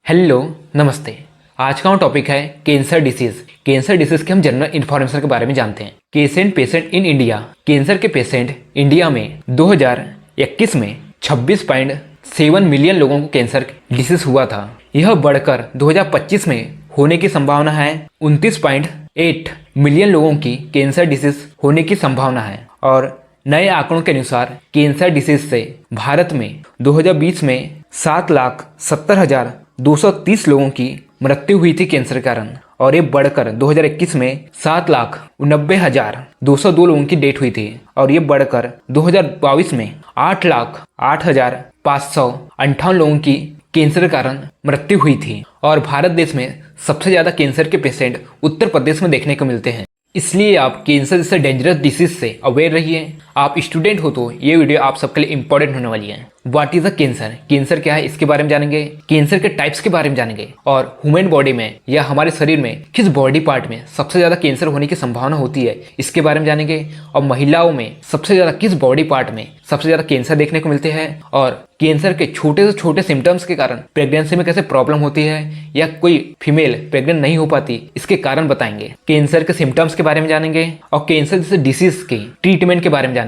Hello, नमस्ते। आज का टॉपिक है कैंसर डिसीज। कैंसर डिसीज के हम जनरल इन्फॉर्मेशन के बारे में जानते हैं। Cancer patient in India. Cancer के पेशेंट इंडिया में 2021 में 26.7 मिलियन लोगों को कैंसर डिसीज हुआ था। यह बढ़कर 2025 में होने की संभावना है 29.8 मिलियन लोगों की कैंसर डिसीज होने की संभावना है। और नए आंकड़ों के अनुसार कैंसर डिसीज से भारत में 2020 में 7,70,230 लोगों की मृत्यु हुई थी कैंसर के कारण, और ये बढ़कर 2021 में 7,90,202 लोगों की डेथ हुई थी, और ये बढ़कर 2022 में 8,08,558 लोगों की कैंसर के कारण मृत्यु हुई थी। और भारत देश में सबसे ज़्यादा कैंसर के पेशेंट उत्तर प्रदेश में देखने को मिलते हैं। इसलिए आप कैंसर जैसे डेंजरस डिसीज से अवेयर रहिए। आप स्टूडेंट हो तो ये वीडियो आप सबके लिए इंपॉर्टेंट होने वाली है। What is a cancer? Cancer क्या है इसके बारे में जानेंगे। कैंसर के टाइप्स के बारे में जानेंगे, और ह्यूमन बॉडी में या हमारे शरीर में किस बॉडी पार्ट में सबसे ज्यादा कैंसर होने की संभावना होती है इसके बारे में जानेंगे। और महिलाओं में सबसे ज्यादा किस बॉडी पार्ट में सबसे ज्यादा कैंसर देखने को मिलते हैं, और कैंसर के छोटे से छोटे सिम्टम्स के कारण प्रेगनेंसी में कैसे प्रॉब्लम होती है या कोई फीमेल प्रेग्नेंट नहीं हो पाती, इसके कारण बताएंगे। कैंसर के सिम्टम्स के बारे में जानेंगे, और कैंसर जैसे डिसीज के ट्रीटमेंट के बारे में जानेंगे।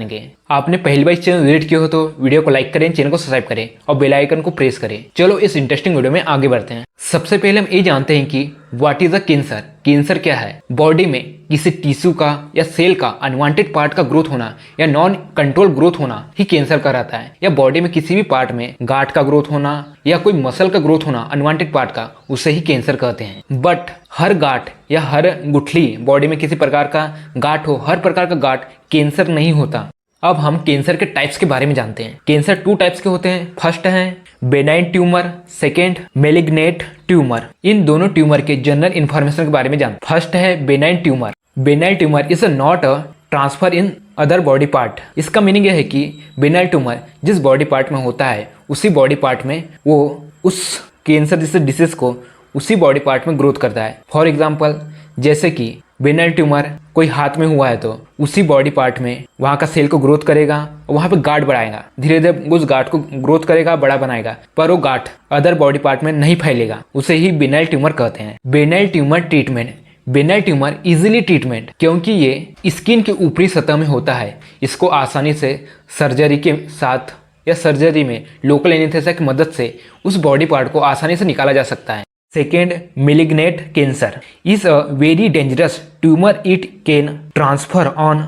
आपने पहली बार इस चैनल विजिट किया हो तो वीडियो को लाइक करें, चैनल को सब्सक्राइब करें और बेल आइकन को प्रेस करें। चलो इस इंटरेस्टिंग वीडियो में आगे बढ़ते हैं। सबसे पहले हम ये जानते हैं कि what is a cancer. Cancer क्या है? बॉडी में किसी टिश्यू का या सेल का अनवांटेड पार्ट का ग्रोथ होना या नॉन कंट्रोल ग्रोथ होना ही कैंसर कहलाता है। या बॉडी में किसी भी पार्ट में गांठ का ग्रोथ होना या कोई मसल का ग्रोथ होना अनवांटेड पार्ट का, उसे ही कैंसर कहते हैं। बट हर गांठ या हर गुठली बॉडी में किसी प्रकार का गांठ हो, हर प्रकार का गांठ कैंसर नहीं होता। अब हम कैंसर के टाइप्स के बारे में जानते हैं। कैंसर 2 टाइप्स के होते हैं। फर्स्ट है बेनाइन ट्यूमर, सेकेंड मेलिग्नेट ट्यूमर। इन दोनों ट्यूमर के जनरल इन्फॉर्मेशन के बारे में जानते हैं। फर्स्ट है benign tumour. Benign tumour is not a transfer in other body part. इसका मीनिंग यह है कि बेनाइन ट्यूमर जिस बॉडी पार्ट में होता है उसी बॉडी पार्ट में वो उस कैंसर जैसे डिसीज को उसी बॉडी पार्ट में ग्रोथ करता है। फॉर एग्जाम्पल, जैसे कि बेनाइन ट्यूमर कोई हाथ में हुआ है तो उसी बॉडी पार्ट में वहाँ का सेल को ग्रोथ करेगा और वहाँ पे गांठ बढ़ाएगा, धीरे धीरे उस गांठ को ग्रोथ करेगा, बड़ा बनाएगा, पर वो गांठ अदर बॉडी पार्ट में नहीं फैलेगा। उसे ही बेनाइन ट्यूमर कहते हैं। Benign tumour treatment. Benign tumour easily treatment, क्योंकि ये स्किन के ऊपरी सतह में होता है। इसको आसानी से सर्जरी के साथ या सर्जरी में लोकल एनेस्थेसिया की मदद से उस बॉडी पार्ट को आसानी से निकाला जा सकता है। Second, malignant cancer is a very dangerous tumor. It can transfer on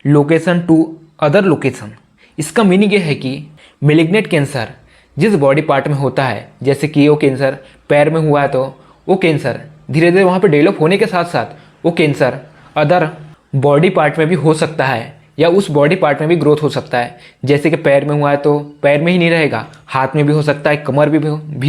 location to other location. इसका मीनिंग ये है कि malignant कैंसर जिस बॉडी पार्ट में होता है, जैसे कि वो कैंसर पैर में हुआ है तो वो कैंसर धीरे धीरे वहाँ पे डेवलप होने के साथ साथ वो कैंसर अदर बॉडी पार्ट में भी हो सकता है या उस बॉडी पार्ट में भी ग्रोथ हो सकता है। जैसे कि पैर में हुआ है तो पैर में ही नहीं रहेगा, हाथ में भी हो सकता है, कमर भी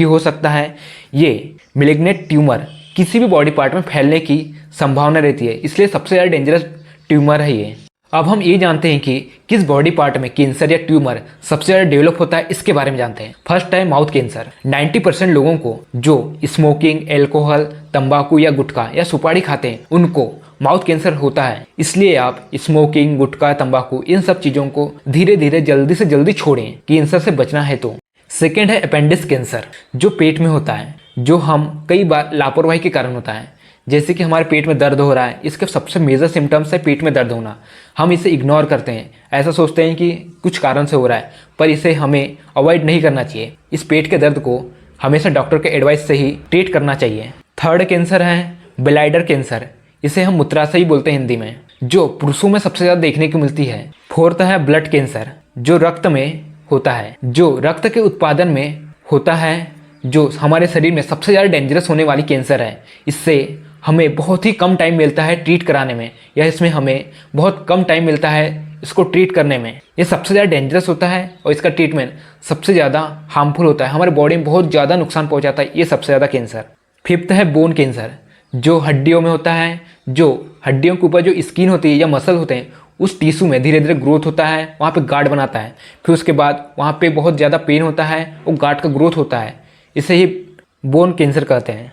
हो सकता है। ये मैलिग्नेंट ट्यूमर किसी भी बॉडी पार्ट में फैलने की संभावना रहती है, इसलिए सबसे ज़्यादा डेंजरस ट्यूमर है ये। अब हम ये जानते हैं कि किस बॉडी पार्ट में कैंसर या ट्यूमर सबसे ज़्यादा डेवलप होता है, इसके बारे में जानते हैं। फर्स्ट है माउथ कैंसर। 90% लोगों को जो स्मोकिंग, एल्कोहल, तंबाकू या गुटखा या सुपारी खाते हैं उनको माउथ कैंसर होता है। इसलिए आप स्मोकिंग, गुटखा, तंबाकू इन सब चीज़ों को धीरे धीरे जल्दी से जल्दी छोड़ें कैंसर से बचना है तो। सेकेंड है अपेंडिक्स कैंसर, जो पेट में होता है, जो हम कई बार लापरवाही के कारण होता है। जैसे कि हमारे पेट में दर्द हो रहा है, इसके सबसे मेजर सिम्टम्स है पेट में दर्द होना। हम इसे इग्नोर करते हैं, ऐसा सोचते हैं कि कुछ कारण से हो रहा है, पर इसे हमें अवॉइड नहीं करना चाहिए। इस पेट के दर्द को हमेशा डॉक्टर के एडवाइस से ही ट्रीट करना चाहिए। थर्ड कैंसर है ब्लैडर कैंसर। इसे हम मूत्राशय ही बोलते हैं हिंदी में, जो पुरुषों में सबसे ज़्यादा देखने को मिलती है। फोर्थ है ब्लड कैंसर, जो रक्त में होता है, जो रक्त के उत्पादन में होता है, जो हमारे शरीर में सबसे ज़्यादा डेंजरस होने वाली कैंसर है। इससे हमें बहुत ही कम टाइम मिलता है ट्रीट कराने में, या इसमें हमें बहुत कम टाइम मिलता है इसको ट्रीट करने में। ये सबसे ज़्यादा डेंजरस होता है और इसका ट्रीटमेंट सबसे ज़्यादा हार्मफुल होता है, हमारे बॉडी में बहुत ज़्यादा नुकसान पहुँचाता है ये सबसे ज़्यादा कैंसर। फिफ्थ है बोन कैंसर, जो हड्डियों में होता है, जो हड्डियों के ऊपर जो स्किन होती है या मसल होते हैं उस टिश्यू में धीरे धीरे ग्रोथ होता है, वहाँ पे गांठ बनाता है, फिर उसके बाद वहाँ पे बहुत ज़्यादा पेन होता है, वो गांठ का ग्रोथ होता है, इसे ही बोन कैंसर कहते हैं।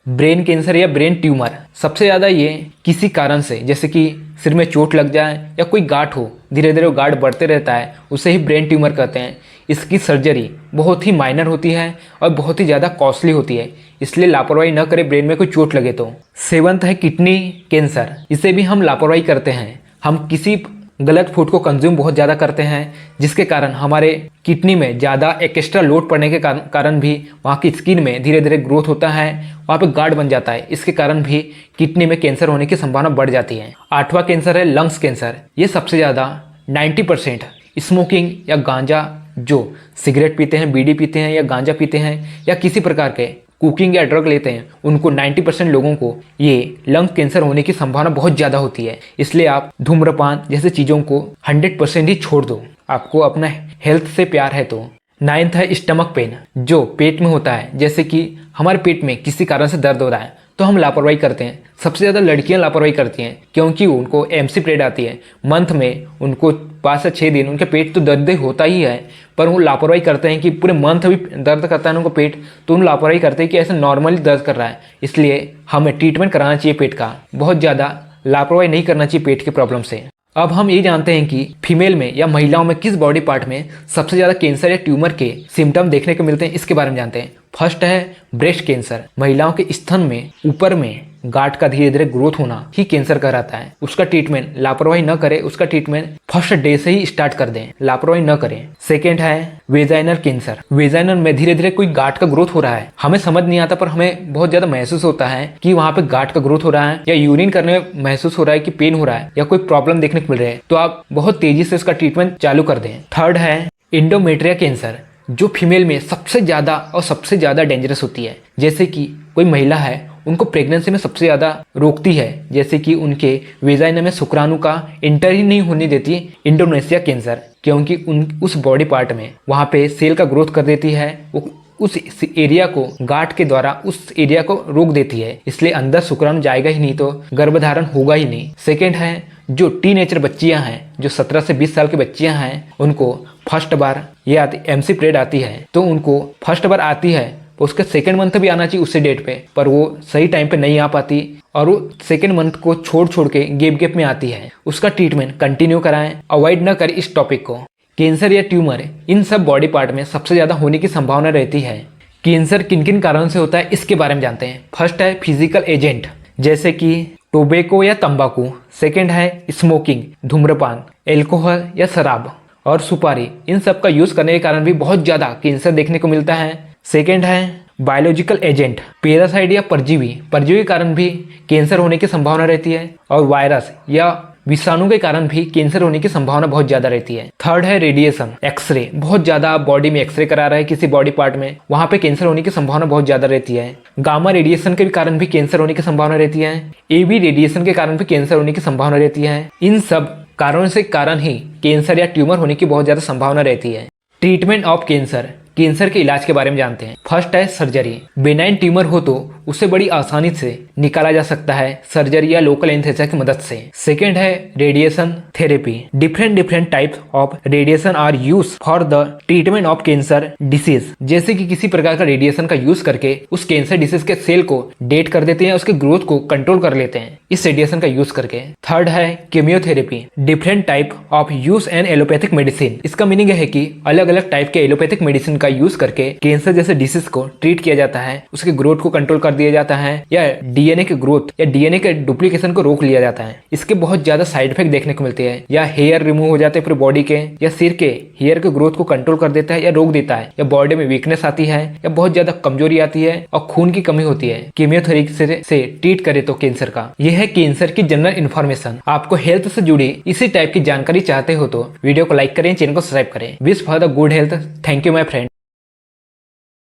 ब्रेन कैंसर या ब्रेन ट्यूमर, सबसे ज़्यादा ये किसी कारण से, जैसे कि सिर में चोट लग जाए या कोई गांठ हो, धीरे धीरे वो गांठ बढ़ते रहता है, उसे ही ब्रेन ट्यूमर कहते हैं। इसकी सर्जरी बहुत ही माइनर होती है और बहुत ही ज़्यादा कॉस्टली होती है, इसलिए लापरवाही न करें ब्रेन में कोई चोट लगे तो। 7th है किडनी कैंसर। इसे भी हम लापरवाही करते हैं, हम किसी गलत फूड को कंज्यूम बहुत ज़्यादा करते हैं जिसके कारण हमारे किडनी में ज़्यादा एक्स्ट्रा लोड पड़ने के कारण भी वहाँ की स्किन में धीरे धीरे ग्रोथ होता है, वहाँ पे गार्ड बन जाता है। इसके कारण भी किडनी में कैंसर होने की संभावना बढ़ जाती है। 8वां कैंसर है लंग्स कैंसर। ये सबसे ज़्यादा 90% स्मोकिंग या गांजा, जो सिगरेट पीते हैं, बीड़ी पीते हैं या गांजा पीते हैं या किसी प्रकार के कुकिंग या ड्रग लेते हैं, उनको 90% लोगों को ये लंग कैंसर होने की संभावना बहुत ज़्यादा होती है। इसलिए आप धूम्रपान जैसे चीज़ों को 100% ही छोड़ दो, आपको अपना हेल्थ से प्यार है तो। 9th है स्टमक पेन, जो पेट में होता है। जैसे कि हमारे पेट में किसी कारण से दर्द हो रहा है तो हम लापरवाही करते हैं। सबसे ज़्यादा लड़कियां लापरवाही करती हैं क्योंकि उनको एमसी पीरियड आती है, मंथ में उनको 5 से 6 दिन उनके पेट तो दर्द होता ही है, पर वो लापरवाही करते हैं कि पूरे मंथ भी दर्द करता है उनको पेट, तो उन लापरवाही करते हैं कि ऐसे नॉर्मली दर्द कर रहा है। इसलिए हमें ट्रीटमेंट कराना चाहिए पेट का, बहुत ज़्यादा लापरवाही नहीं करना चाहिए पेट की प्रॉब्लम से। अब हम ये जानते हैं कि फीमेल में या महिलाओं में किस बॉडी पार्ट में सबसे ज़्यादा कैंसर या ट्यूमर के सिम्टम देखने को मिलते हैं, इसके बारे में जानते हैं। फर्स्ट है ब्रेस्ट कैंसर। महिलाओं के स्तन में ऊपर में गांठ का धीरे धीरे ग्रोथ होना ही कैंसर कहलाता है। उसका ट्रीटमेंट लापरवाही न करें, उसका ट्रीटमेंट फर्स्ट डे से ही स्टार्ट कर दें, लापरवाही न करें। सेकेंड है वेजाइनल कैंसर। वेजाइनल में धीरे धीरे कोई गांठ का ग्रोथ हो रहा है, हमें समझ नहीं आता पर हमें बहुत ज्यादा महसूस होता है कि वहां पे गांठ का ग्रोथ हो रहा है, या यूरिन करने में महसूस हो रहा है कि पेन हो रहा है या कोई प्रॉब्लम देखने को मिल रही है, तो आप बहुत तेजी से उसका ट्रीटमेंट चालू कर दें। थर्ड है एंडोमेट्रिया कैंसर, जो फीमेल में सबसे ज़्यादा डेंजरस होती है। जैसे कि कोई महिला है, उनको प्रेगनेंसी में सबसे ज़्यादा रोकती है, जैसे कि उनके वेजाइना में शुक्राणु का इंटर ही नहीं होने देती एंडोमेट्रिया कैंसर, क्योंकि उस बॉडी पार्ट में वहाँ पे सेल का ग्रोथ कर देती है, वो उस एरिया को गांठ के द्वारा उस एरिया को रोक देती है, इसलिए अंदर शुक्राणु जाएगा ही नहीं तो गर्भधारण होगा ही नहीं। सेकेंड है जो टीनेजर बच्चियां हैं, जो 17 से 20 साल की बच्चियां हैं, उनको फर्स्ट बार ये एमसी पीरियड आती है, तो उनको फर्स्ट बार आती है, उसके सेकेंड मंथ भी आना चाहिए उससे डेट पे, पर वो सही टाइम पे नहीं आ पाती और वो सेकेंड मंथ को छोड़ के गैप में आती है। उसका ट्रीटमेंट कंटिन्यू कराएं, अवॉइड न करें इस टॉपिक को। कैंसर या ट्यूमर इन सब बॉडी पार्ट में सबसे ज़्यादा होने की संभावना रहती है। कैंसर किन किन कारणों से होता है इसके बारे में जानते हैं। फर्स्ट है फिजिकल एजेंट, जैसे कि टोबैको या तंबाकू। सेकेंड है स्मोकिंग, धूम्रपान, एल्कोहल या शराब और सुपारी, इन सब का यूज करने के कारण भी बहुत ज़्यादा कैंसर देखने को मिलता है। सेकेंड है बायोलॉजिकल एजेंट, पैरासाइट या परजीवी के कारण भी कैंसर होने की संभावना रहती है, और वायरस या विषाणु के कारण भी कैंसर होने की संभावना बहुत ज्यादा रहती है। थर्ड है रेडिएशन, एक्सरे, बहुत ज्यादा बॉडी में एक्सरे करा रहा है किसी बॉडी पार्ट में, वहां पे कैंसर होने की संभावना बहुत ज्यादा रहती है। गामा रेडिएशन के कारण भी कैंसर होने की संभावना रहती है। एबी रेडिएशन के कारण भी कैंसर होने की संभावना रहती है। इन सब कारणों से कारण ही कैंसर या ट्यूमर होने की बहुत ज्यादा संभावना रहती है। ट्रीटमेंट ऑफ कैंसर, कैंसर के इलाज के बारे में जानते हैं। फर्स्ट है सर्जरी। बेनाइन ट्यूमर हो तो उसे बड़ी आसानी से निकाला जा सकता है सर्जरी या लोकल एनेस्थीसिया की मदद से। सेकेंड है radiation therapy. Different types of radiation are used for the treatment of cancer disease, जैसे कि किसी प्रकार का रेडिएशन का यूज करके उस कैंसर डिसीज के सेल को डेट कर देते हैं, उसके ग्रोथ को कंट्रोल कर लेते हैं इस रेडिएशन का यूज करके। थर्ड है chemotherapy. Different type of use and allopathic medicine, इसका मीनिंग है कि अलग अलग टाइप के एलोपैथिक मेडिसिन का यूज करके कैंसर जैसे डिसीज को ट्रीट किया जाता है, उसके ग्रोथ को कंट्रोल कर दिया जाता है, या डीएनए के ग्रोथ या डीएनए के डुप्लीकेशन को रोक लिया जाता है। इसके बहुत ज्यादा साइड इफेक्ट देखने को मिलते हैं, या हेयर रिमूव हो जाते हैं पूरे बॉडी के, या सिर के हेयर के ग्रोथ को कंट्रोल कर देता है या रोक देता है, या बॉडी में वीकनेस आती है, या बहुत ज्यादा कमजोरी आती है और खून की कमी होती है कीमोथेरेपी से ट्रीट करे तो कैंसर का। यह है कैंसर की जनरल इन्फॉर्मेशन। आपको हेल्थ से जुड़ी इसी टाइप की जानकारी चाहते हो तो वीडियो को लाइक करें, चैनल को सब्सक्राइब करें। Wish for the good health. Thank you my friend.